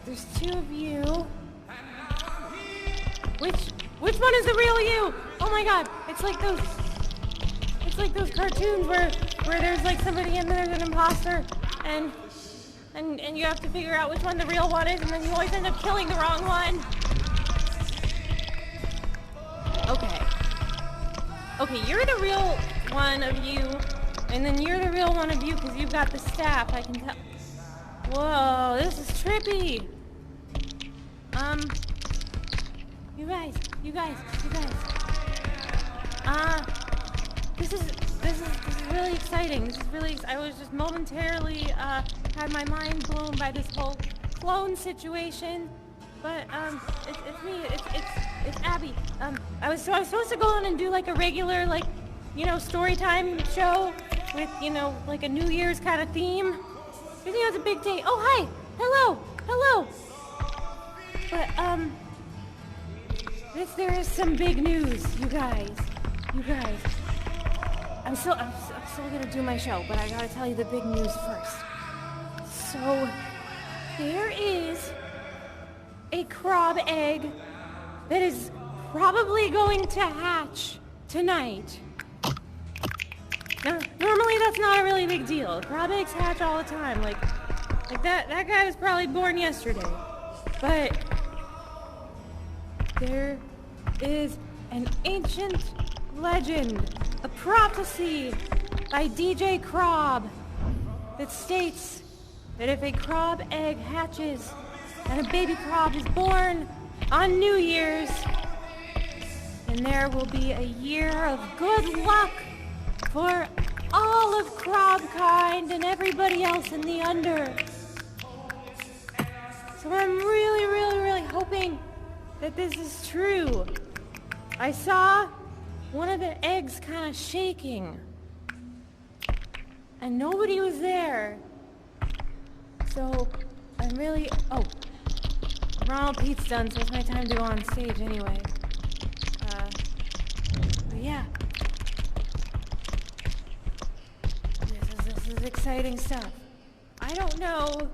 There's two of you. Which one is the real you? Oh my god, it's like those cartoons where there's like somebody and there's an imposter and you have to figure out which one the real one is, and then you always end up killing the wrong one. Okay, you're the real one of you, and then you're the real one of you because you've got the staff, I can tell. Whoa, this is trippy. You guys. This is really exciting. I was just momentarily, had my mind blown by this whole clone situation. But, it's me, it's Abby. I was supposed to go on and do like a regular, like, story time show with, like a New Year's kind of theme. Because, it's a big day. Oh, hi! Hello! But, there is some big news, you guys. I'm still gonna do my show, but I gotta tell you the big news first. So, there is a Crob egg that is probably going to hatch tonight. Now, normally that's not a really big deal. Crob eggs hatch all the time. Like that guy was probably born yesterday. But there is an ancient legend, a prophecy by DJ Crob that states that if a Crob egg hatches and a baby Crob is born on New Year's, then there will be a year of good luck for all of Crob kind and everybody else in the Under. So I'm really hoping that this is true. I saw one of the eggs kind of shaking, and nobody was there. So I'm really... Oh, Ronald Pete's done, so it's my time to go on stage anyway. But yeah. This is exciting stuff. I don't know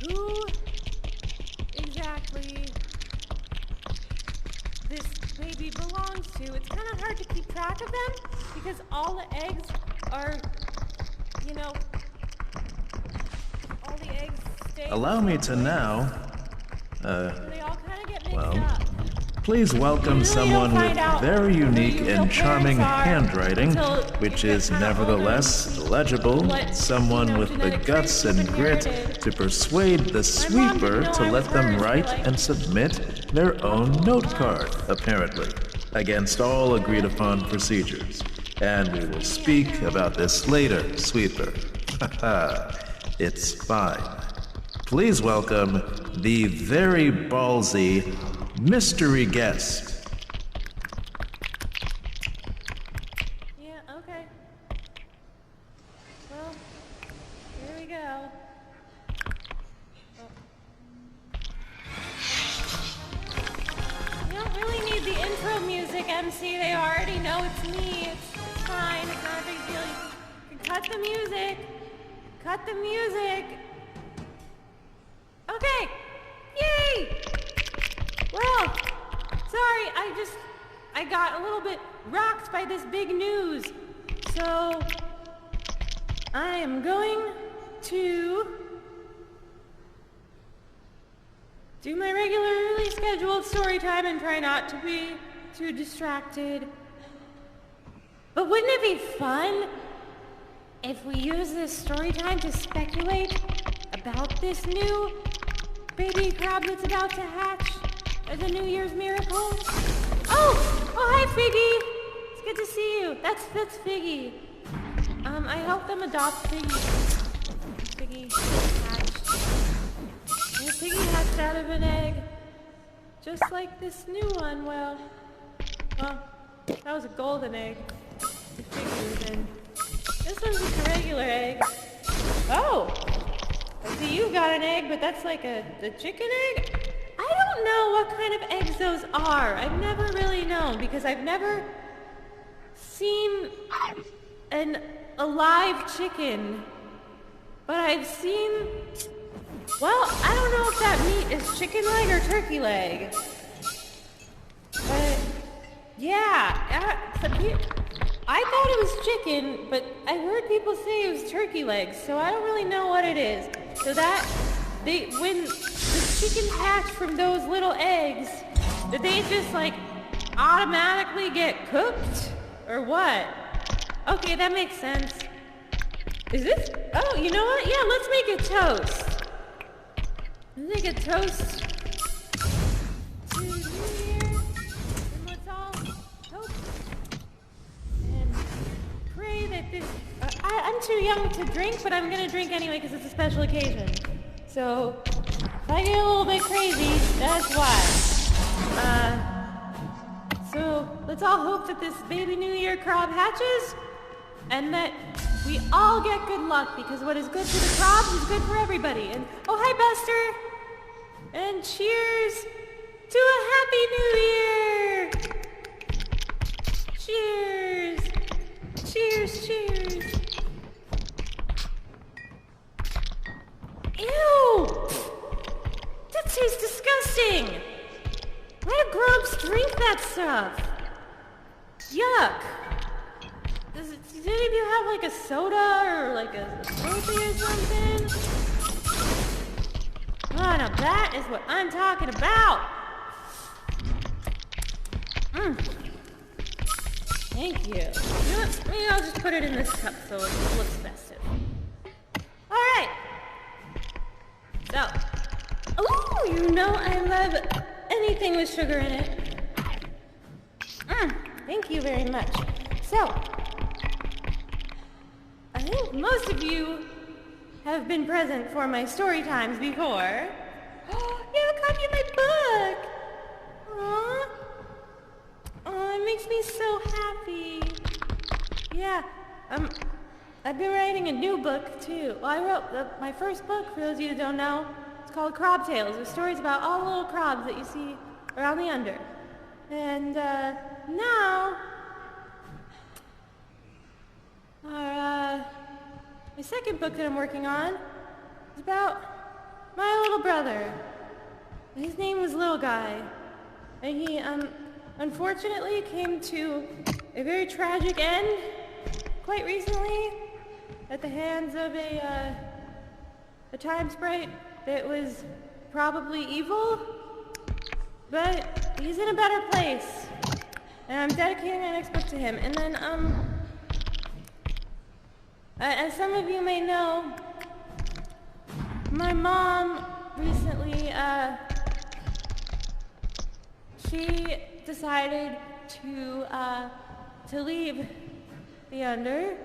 who exactly this baby belongs to. It's kind of hard to keep track of them because all the eggs are, all the eggs stay. Allow me to now, they all kind of get mixed up. Please welcome someone with very unique and charming handwriting, which is nevertheless legible, someone with the guts and grit to persuade the sweeper to let them write and submit their own note card, apparently, against all agreed upon procedures. And we will speak about this later, sweeper. It's fine. Please welcome the very ballsy mystery guest. Yeah, okay. Well, here we go. You don't really need the intro music, MC. They already know it's me. It's fine. It's not a big deal. You can cut the music. Cut the music. Okay. Yay! Well, sorry, I got a little bit rocked by this big news. So, I am going to do my regularly scheduled story time and try not to be too distracted. But wouldn't it be fun if we use this story time to speculate about this new baby crab that's about to hatch as a New Year's miracle? Oh, hi Figgy. It's good to see you. That's Figgy. I helped them adopt Figgy. Figgy hatched. And Figgy hatched out of an egg, just like this new one. Well, that was a golden egg. The Figgy was in. This one's just a regular egg. Oh, I see you got an egg, but that's like a chicken egg? I don't know what kind of eggs those are. I've never really known because I've never seen a live chicken. But I've seen Well, I don't know if that meat is chicken leg or turkey leg. But, yeah, I thought it was chicken, but I heard people say it was turkey legs, so I don't really know what it is. So when the chickens hatch from those little eggs, did they just, like, automatically get cooked? Or what? Okay, that makes sense. Is this? Oh, you know what? Yeah, let's make a toast. Let's make a toast to New Year. And let's all hope and pray that this... I'm too young to drink, but I'm gonna drink anyway because it's a special occasion. So, if I get a little bit crazy, that's why. So, let's all hope that this baby New Year Crob hatches, and that we all get good luck, because what is good for the Crobs is good for everybody. And, oh, hi, Buster! And cheers to a Happy New Year! Cheers! Cheers, cheers! Ew! That tastes disgusting! Why do Crobs drink that stuff? Yuck! Does any of you have like a soda or like a smoothie or something? Oh, now that is what I'm talking about! Thank you. You know what? Maybe I'll just put it in this cup so it looks festive. Alright! So, ooh, you know I love anything with sugar in it. Thank you very much. So, I think most of you have been present for my story times before. Oh, you have a copy of my book! Aww. Oh, it makes me so happy. Yeah, I've been writing a new book too. Well, I wrote my first book, for those of you who don't know. It's called Crob Tales. There's stories about all the little crobs that you see around the under. And now, my second book that I'm working on is about my little brother. His name was Little Guy. And he, unfortunately came to a very tragic end quite recently at the hands of a time sprite that was probably evil, but he's in a better place, and I'm dedicating my next book to him. And then, as some of you may know, my mom recently, she decided to leave the under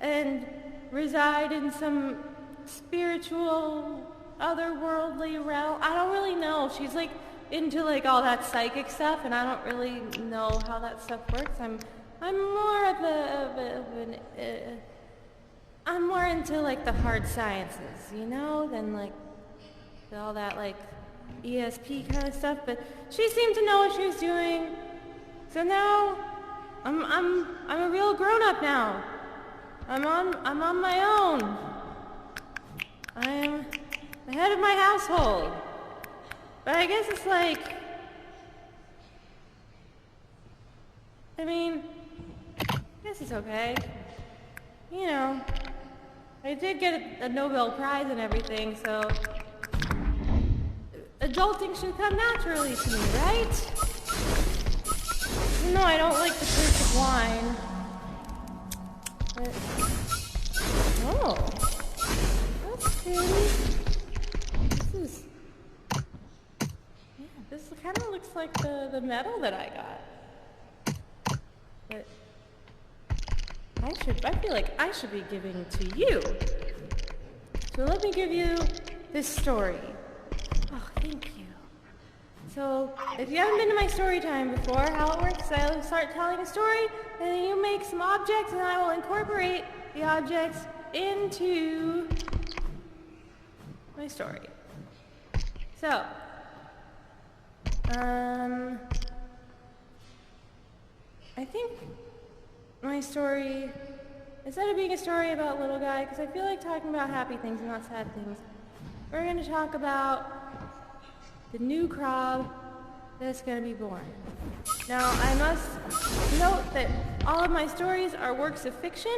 and reside in some spiritual, otherworldly realm. I don't really know. She's like into like all that psychic stuff, and I don't really know how that stuff works. I'm more I'm more into like the hard sciences, you know, than like all that like ESP kind of stuff. But she seemed to know what she was doing, so now I'm a real grown-up now. I'm on my own. I'm the head of my household. But I guess it's like, I mean, I guess it's okay. You know, I did get a Nobel Prize and everything, so adulting should come naturally to me, right? Even though I don't like the taste of wine. But, oh, that's pretty. This kind of looks like the medal that I got. But I feel like I should be giving to you. So let me give you this story. Oh, thank you. So, if you haven't been to my story time before, how it works is I'll start telling a story, and then you make some objects, and I will incorporate the objects into my story. So, I think my story, instead of being a story about little guy, because I feel like talking about happy things and not sad things, we're going to talk about the new Crob that's going to be born. Now, I must note that all of my stories are works of fiction,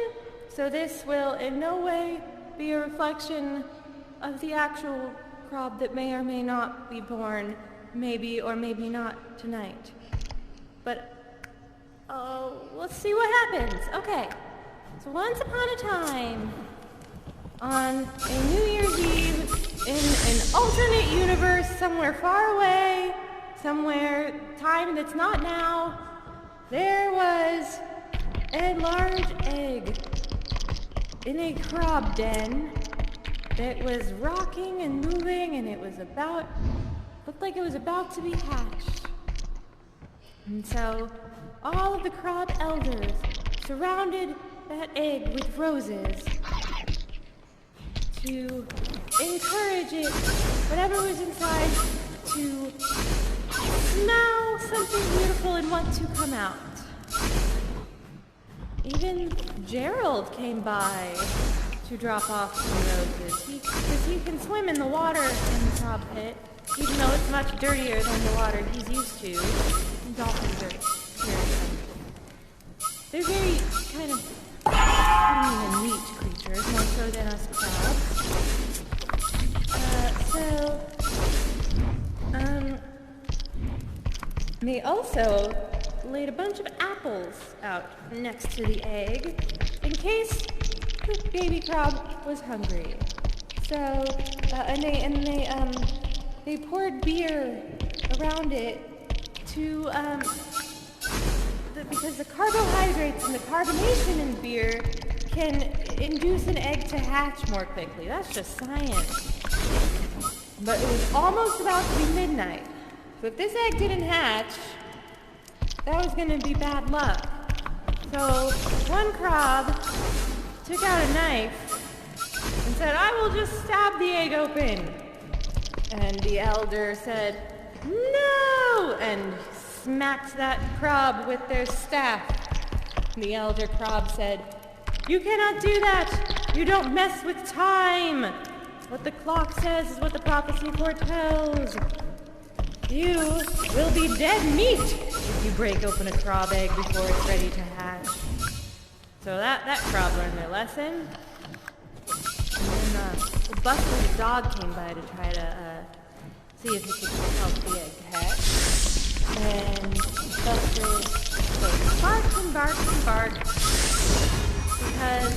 so this will in no way be a reflection of the actual Crob that may or may not be born, maybe or maybe not tonight. But, let's see what happens. Okay, so once upon a time, on a New Year's Eve, in an alternate universe, somewhere far away, somewhere, time that's not now, there was a large egg in a Crob den that was rocking and moving, and it was looked like it was about to be hatched. And so, all of the Crob elders surrounded that egg with roses to encourage it, whatever was inside, to smell something beautiful and want to come out. Even Gerald came by to drop off some roses. Because he can swim in the water in the Crob pit, even though it's much dirtier than the water he's used to. And dolphins are very they're very kind of clean and neat creatures, more so than us crabs. They also laid a bunch of apples out next to the egg in case the baby Crob was hungry. So, they poured beer around it to, because the carbohydrates and the carbonation in beer can induce an egg to hatch more quickly. That's just science. But it was almost about to be midnight. So if this egg didn't hatch, that was going to be bad luck. So one Crob took out a knife and said, "I will just stab the egg open." And the elder said, "No!" and smacked that Crob with their staff. And the elder Crob said, "You cannot do that! You don't mess with time! What the clock says is what the prophecy foretells. You will be dead meat if you break open a Crob egg before it's ready to hatch." So that Crob learned their lesson. And then the busted dog came by to try to see if he could help the egg hatch. And Buster barked and barked and barked because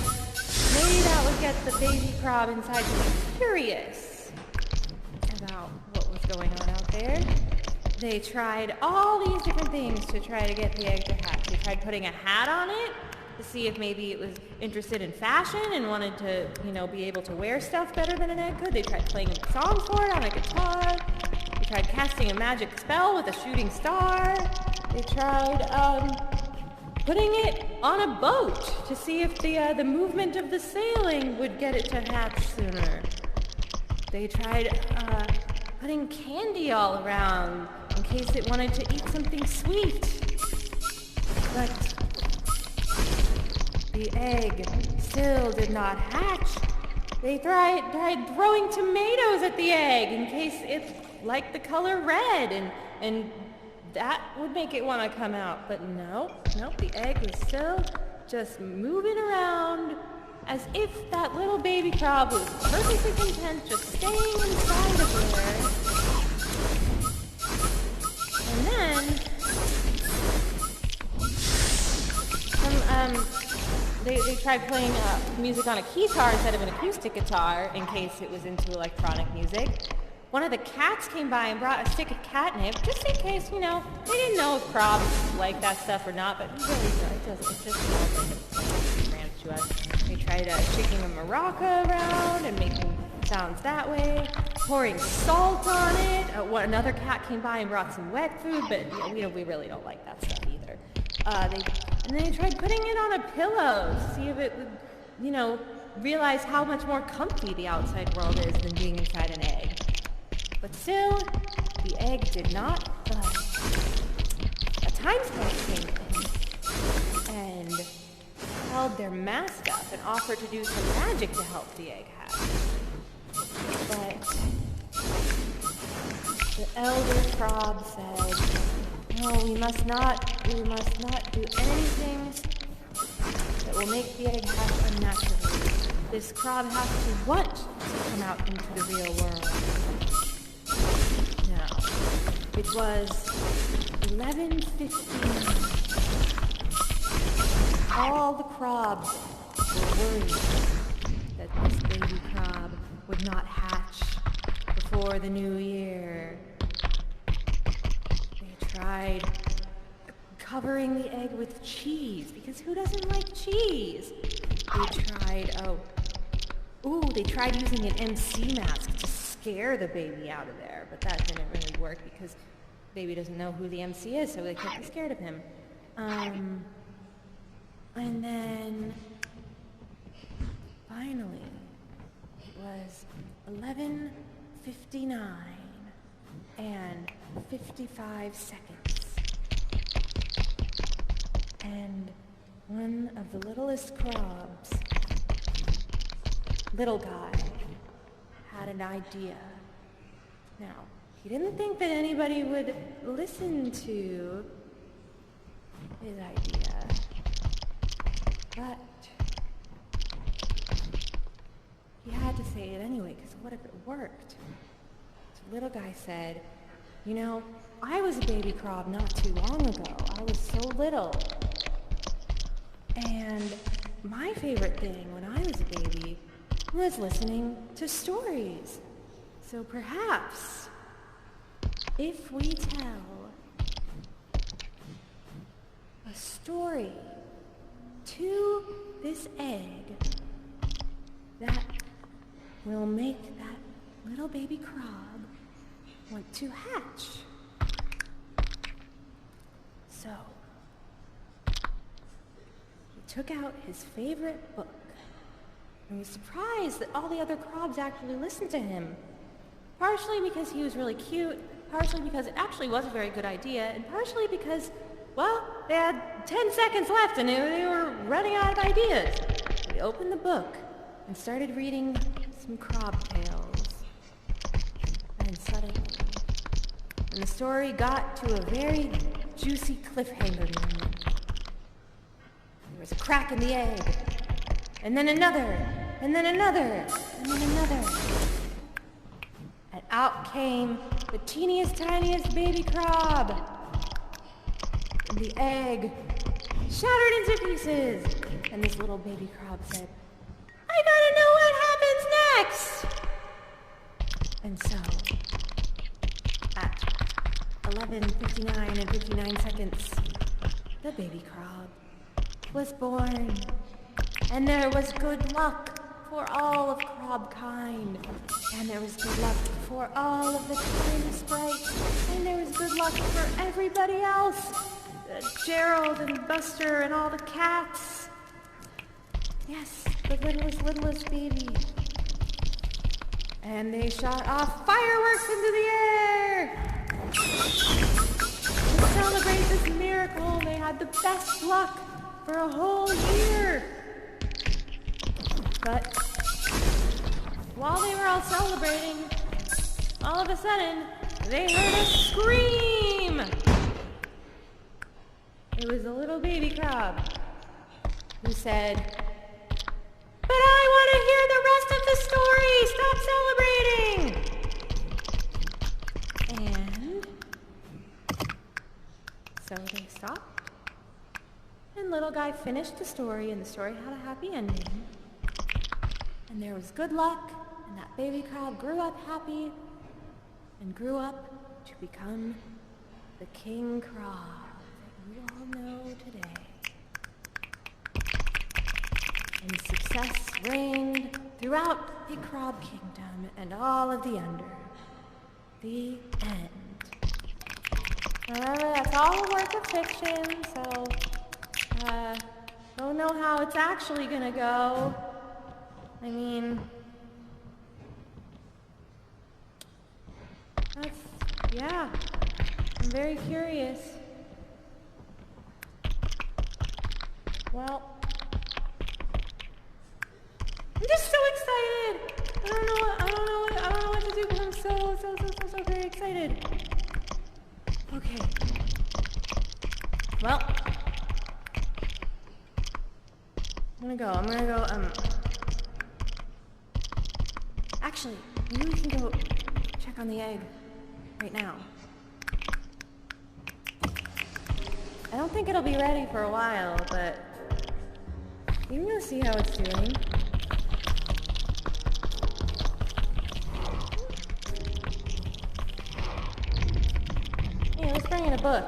maybe that would get the baby Crob inside to be curious about what was going on out there. They tried all these different things to try to get the egg to hatch. They tried putting a hat on it to see if maybe it was interested in fashion and wanted to, be able to wear stuff better than an egg could. They tried playing songs for it on a guitar. They tried casting a magic spell with a shooting star. They tried putting it on a boat to see if the movement of the sailing would get it to hatch sooner. They tried putting candy all around in case it wanted to eat something sweet. But the egg still did not hatch. They tried throwing tomatoes at the egg in case it liked the color red, and that would make it want to come out. But no, the egg was still just moving around as if that little baby Crob was perfectly content just staying inside of there. And then they tried playing music on a keytar instead of an acoustic guitar in case it was into electronic music. One of the cats came by and brought a stick of catnip, just in case, they didn't know if Crob liked that stuff or not, but really, it just smells like it's ran to us. They tried shaking a maraca around and making sounds that way, pouring salt on it. Another cat came by and brought some wet food, but we really don't like that stuff either. And then they tried putting it on a pillow to see if it would, realize how much more comfy the outside world is than being inside an egg. But still, the egg did not budge. A time spider came in and held their mask up and offered to do some magic to help the egg hatch. But Elder Crob said, no, we must not do anything that will make the egg hatch unnaturally. This Crob has to want to come out into the real world. Now, it was 11:15. All the Crobs were worried that this baby Crob would not hatch before the new year. They tried covering the egg with cheese, because who doesn't like cheese? They tried using an MC mask to scare the baby out of there, but that didn't really work because the baby doesn't know who the MC is, so they can't be scared of him. And then, finally, it was 11:59 and 55 seconds. And one of the littlest Crobs, little guy, had an idea. Now, he didn't think that anybody would listen to his idea, but he had to say it anyway, because what if it worked? So little guy said, you know, I was a baby Crob not too long ago. I was so little. And my favorite thing when I was a baby was listening to stories. So perhaps, if we tell a story to this egg, that will make that little baby Crob want to hatch. So, he took out his favorite book and was surprised that all the other Crobs actually listened to him. Partially because he was really cute, partially because it actually was a very good idea, and partially because, well, they had 10 seconds left and they were running out of ideas. He opened the book and started reading some Crob tales. And suddenly, when the story got to a very juicy cliffhanger moment, there was a crack in the egg, and then another, and then another, and then another. And out came the teeniest, tiniest baby Crob. And the egg shattered into pieces. And this little baby Crob said, I gotta know what happens next! And so, at 11:59 and 59 seconds, the baby Crob was born. And there was good luck for all of Crob kind. And there was good luck for all of the tiny sprites. And there was good luck for everybody else. Gerald and Buster and all the cats. Yes, the littlest baby. And they shot off fireworks into the air. To celebrate this miracle, they had the best luck for a whole year. But while they were all celebrating, all of a sudden, they heard a scream. It was a little baby Crob who said, but I want to hear the rest of the story. Stop celebrating. And so they stopped. And little guy finished the story, and the story had a happy ending. And there was good luck, and that baby Crob grew up happy and grew up to become the King Crob that you all know today. And success reigned throughout the Crob Kingdom and all of the Under. The end. Remember, that's all a work of fiction, so don't know how it's actually gonna go. I mean, yeah, I'm very curious. Well, I'm just so excited. I don't know what to do, but I'm so very excited. excited. Okay. Well. I'm gonna go, Actually, maybe we can go check on the egg right now. I don't think it'll be ready for a while, but you can go see how it's doing. Hey, let's bring in a book.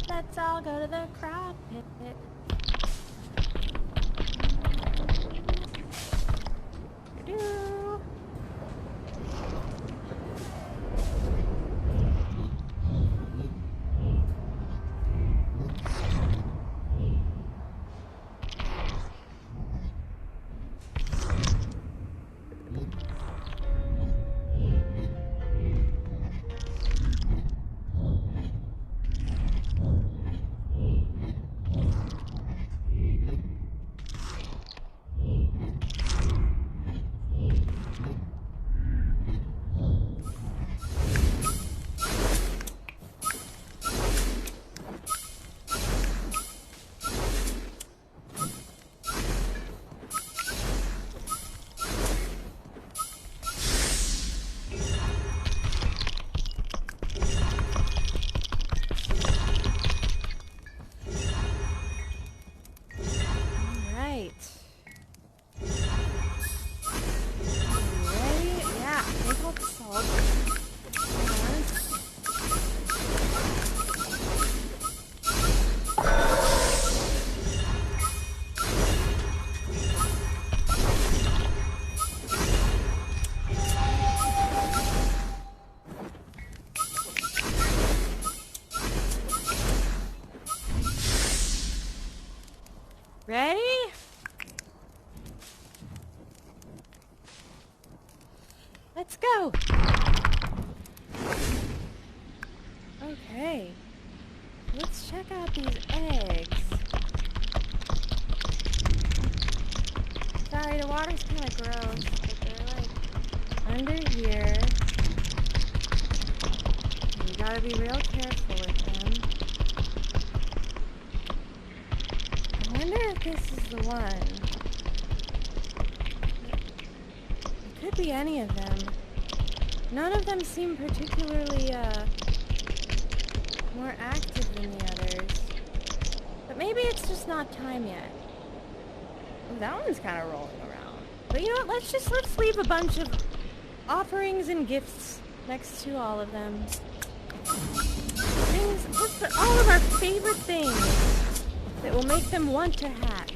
Let's all go to the Crob pit. Do. Ready? Let's go. Okay. Let's check out these eggs. Sorry, the water's kind of gross, but they're like under here. And you gotta be real careful with them. I wonder if this is the one. It could be any of them. None of them seem particularly, more active than the others. But maybe it's just not time yet. Ooh, that one's kind of rolling around. But you know what? Let's leave a bunch of offerings and gifts next to all of them. Let's put all of our favorite things that will make them want to hatch.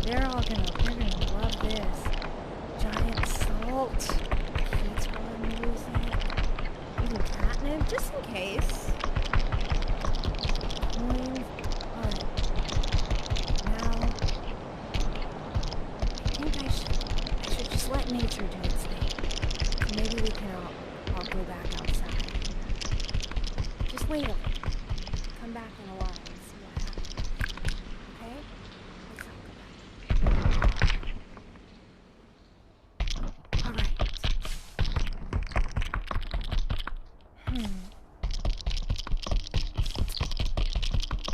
They're gonna love this. Giant salt, peach music, even catnip, just in case. Alright. Now, I think I should just let nature do its thing. Maybe we can all go back outside. Just wait a minute. Come back in a while and see what happens. Okay? Let's not go back.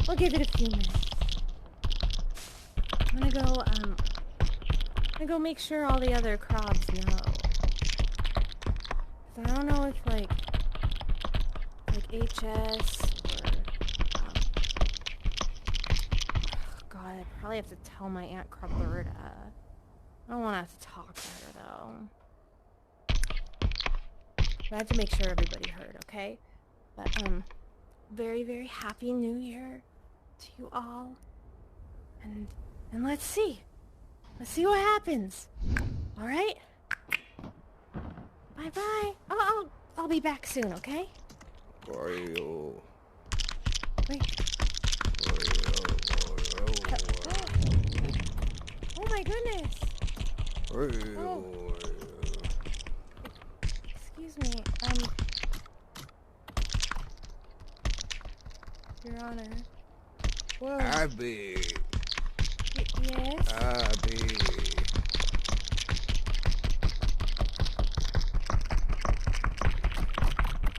I'll give it a few minutes. I'm gonna go make sure all the other Crobs know. So I don't know if like HS or God, I probably have to tell my Aunt Crobberta. I don't want to have to talk to her though. I have to make sure everybody heard, okay? But very, very happy New Year to you all. And let's see. Let's see what happens. All right? Bye-bye. I'll be back soon, okay? Wait. Oh my goodness. Oh. Excuse me. Your Honor. Whoa. Abby. Yes? Abby.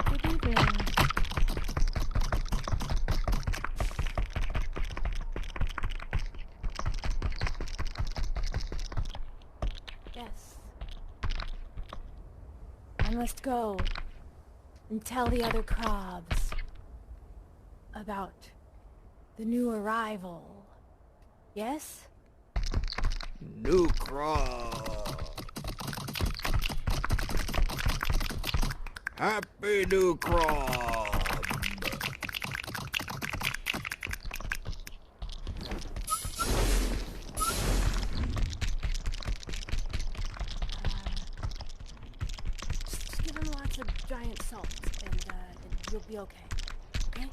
Good evening. Yes. I must go and tell the other Crobs about the new arrival. Yes? New Crob. Happy New Crob. Just give him lots of giant salt, and you'll be okay. Okay?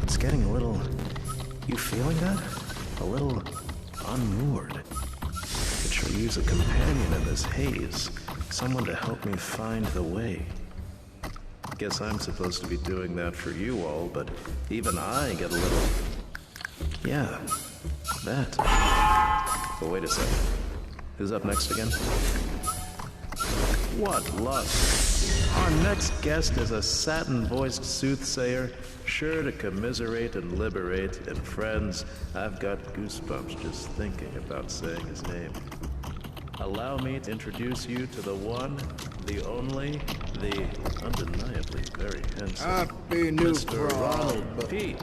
It's getting a little... You feeling that? A little unmoored. Could sure use a companion in this haze. Someone to help me find the way. Guess I'm supposed to be doing that for you all, but even I get a little... Yeah, that. But wait a second. Who's up next again? What luck! Our next guest is a satin-voiced soothsayer, sure to commiserate and liberate, and friends, I've got goosebumps just thinking about saying his name. Allow me to introduce you to the one, the only, the undeniably very handsome Happy New Mr. Crob. Ronald Pete.